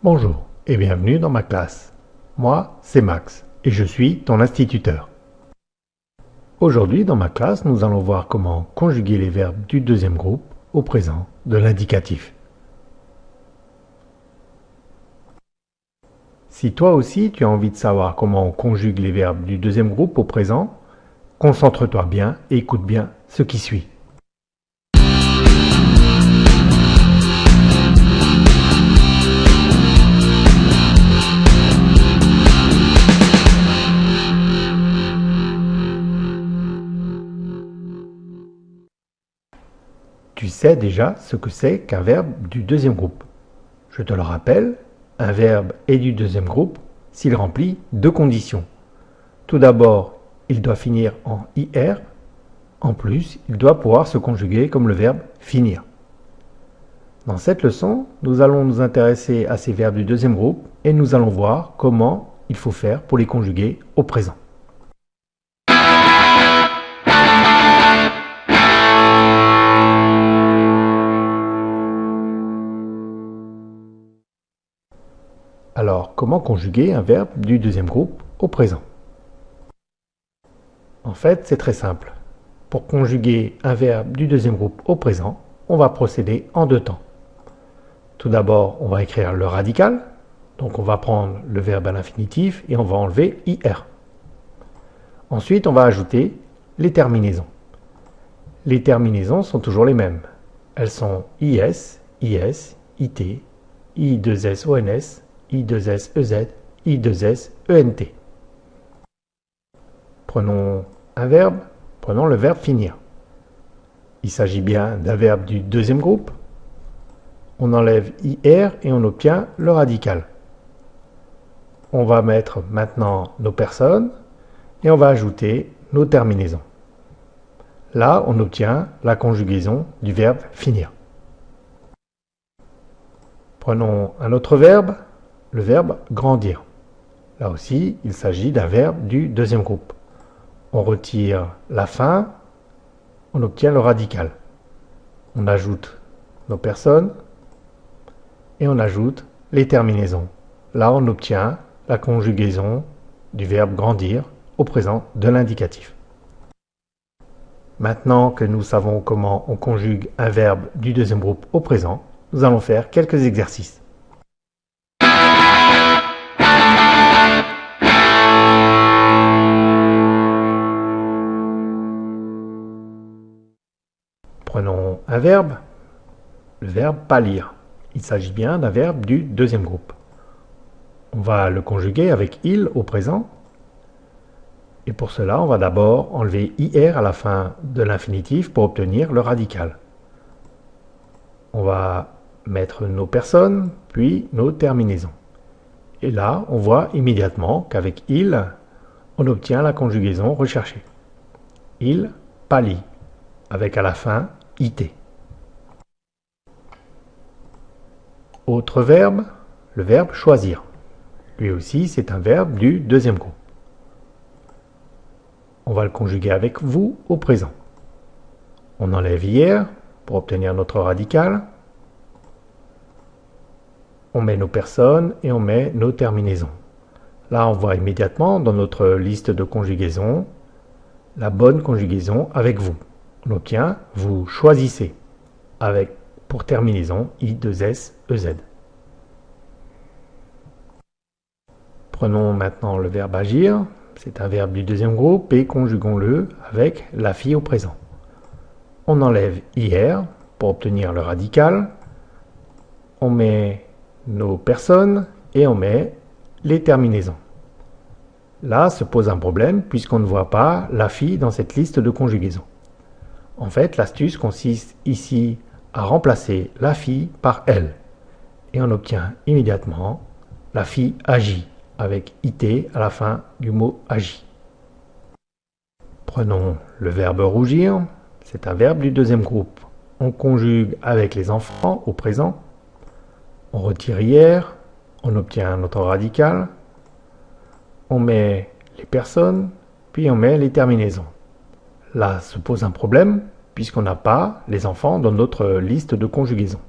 Bonjour et bienvenue dans ma classe. Moi, c'est Max et je suis ton instituteur. Aujourd'hui, dans ma classe, nous allons voir comment conjuguer les verbes du deuxième groupe au présent de l'indicatif. Si toi aussi tu as envie de savoir comment on conjugue les verbes du deuxième groupe au présent, concentre-toi bien et écoute bien ce qui suit. Tu sais déjà ce que c'est qu'un verbe du deuxième groupe. Je te le rappelle, un verbe est du deuxième groupe s'il remplit deux conditions. Tout d'abord, il doit finir en IR. En plus, il doit pouvoir se conjuguer comme le verbe finir. Dans cette leçon, nous allons nous intéresser à ces verbes du deuxième groupe et nous allons voir comment il faut faire pour les conjuguer au présent. Alors, comment conjuguer un verbe du deuxième groupe au présent? En fait, c'est très simple. Pour conjuguer un verbe du deuxième groupe au présent, on va procéder en deux temps. Tout d'abord, on va écrire le radical. Donc on va prendre le verbe à l'infinitif et on va enlever IR. Ensuite, on va ajouter les terminaisons. Les terminaisons sont toujours les mêmes. Elles sont IS, IS, IT, I2SONS, I2SEZ, I2SENT. Prenons un verbe, prenons le verbe finir. Il s'agit bien d'un verbe du deuxième groupe. On enlève IR et on obtient le radical. On va mettre maintenant nos personnes et on va ajouter nos terminaisons. Là, on obtient la conjugaison du verbe finir. Prenons un autre verbe, le verbe grandir. Là aussi, il s'agit d'un verbe du deuxième groupe. On retire la fin, on obtient le radical. On ajoute nos personnes et on ajoute les terminaisons. Là, on obtient la conjugaison du verbe grandir au présent de l'indicatif. Maintenant que nous savons comment on conjugue un verbe du deuxième groupe au présent, nous allons faire quelques exercices. Prenons un verbe, le verbe pâlir. Il s'agit bien d'un verbe du deuxième groupe. On va le conjuguer avec il au présent. Et pour cela, on va d'abord enlever IR à la fin de l'infinitif pour obtenir le radical. On va mettre nos personnes, puis nos terminaisons. Et là, on voit immédiatement qu'avec il, on obtient la conjugaison recherchée. Il pâlit, avec à la fin IT. Autre verbe, le verbe choisir. Lui aussi, c'est un verbe du deuxième groupe. On va le conjuguer avec vous au présent. On enlève hier pour obtenir notre radical. On met nos personnes et on met nos terminaisons. Là, on voit immédiatement dans notre liste de conjugaison la bonne conjugaison avec vous. On obtient vous choisissez avec pour terminaison I2SEZ. Prenons maintenant le verbe agir. C'est un verbe du deuxième groupe et conjuguons-le avec la fille au présent. On enlève IR pour obtenir le radical. On met nos personnes et on met les terminaisons. Là se pose un problème puisqu'on ne voit pas la fille dans cette liste de conjugaison. En fait, l'astuce consiste ici à remplacer la fille par elle. Et on obtient immédiatement la fille agit avec IT à la fin du mot agit. Prenons le verbe rougir. C'est un verbe du deuxième groupe. On conjugue avec les enfants au présent. On retire hier. On obtient notre radical. On met les personnes, puis on met les terminaisons. Là se pose un problème puisqu'on n'a pas les enfants dans notre liste de conjugaison.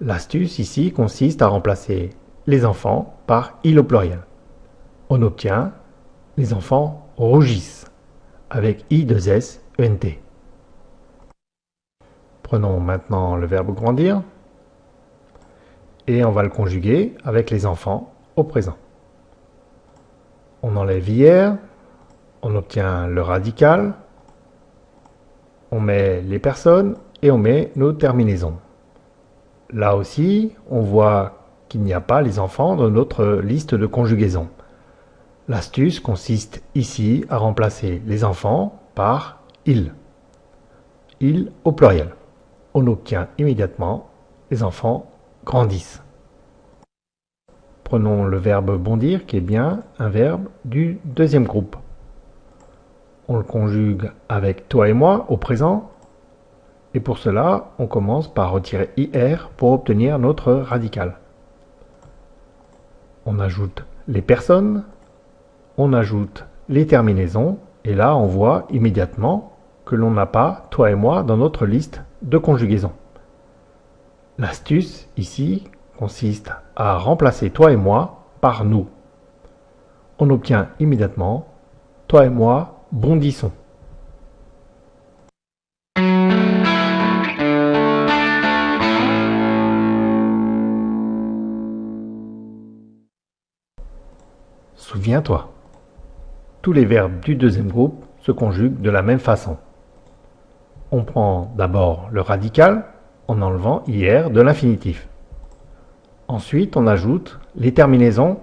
L'astuce ici consiste à remplacer les enfants par il au pluriel. On obtient les enfants rougissent avec I2SENT. Prenons maintenant le verbe grandir et on va le conjuguer avec les enfants au présent. On enlève hier, on obtient le radical, on met les personnes et on met nos terminaisons. Là aussi, on voit qu'il n'y a pas les enfants dans notre liste de conjugaison. L'astuce consiste ici à remplacer les enfants par il. Il au pluriel. On obtient immédiatement les enfants grandissent. Prenons le verbe bondir qui est bien un verbe du deuxième groupe. On le conjugue avec toi et moi au présent. Et pour cela, on commence par retirer IR pour obtenir notre radical. On ajoute les personnes, on ajoute les terminaisons, et là on voit immédiatement que l'on n'a pas toi et moi dans notre liste de conjugaison. L'astuce ici consiste à remplacer toi et moi par nous. On obtient immédiatement toi et moi bondissons. Souviens-toi, tous les verbes du deuxième groupe se conjuguent de la même façon. On prend d'abord le radical en enlevant IR de l'infinitif. Ensuite, on ajoute les terminaisons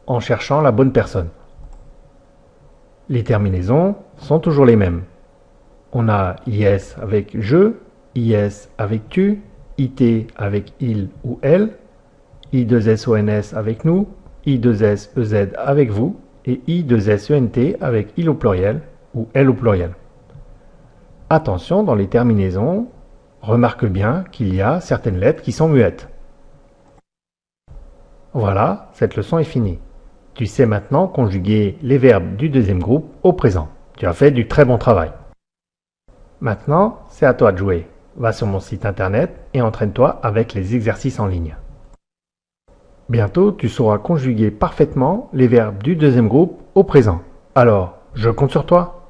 en cherchant la bonne personne. Les terminaisons sont toujours les mêmes. On a IS avec je, IS avec tu, IT avec il ou elle, I2SONS avec nous, I2SEZ avec vous et I2SENT avec il au pluriel ou elle au pluriel. Attention, dans les terminaisons, remarque bien qu'il y a certaines lettres qui sont muettes. Voilà, cette leçon est finie. Tu sais maintenant conjuguer les verbes du deuxième groupe au présent. Tu as fait du très bon travail. Maintenant, c'est à toi de jouer. Va sur mon site internet et entraîne-toi avec les exercices en ligne. Bientôt, tu sauras conjuguer parfaitement les verbes du deuxième groupe au présent. Alors, je compte sur toi.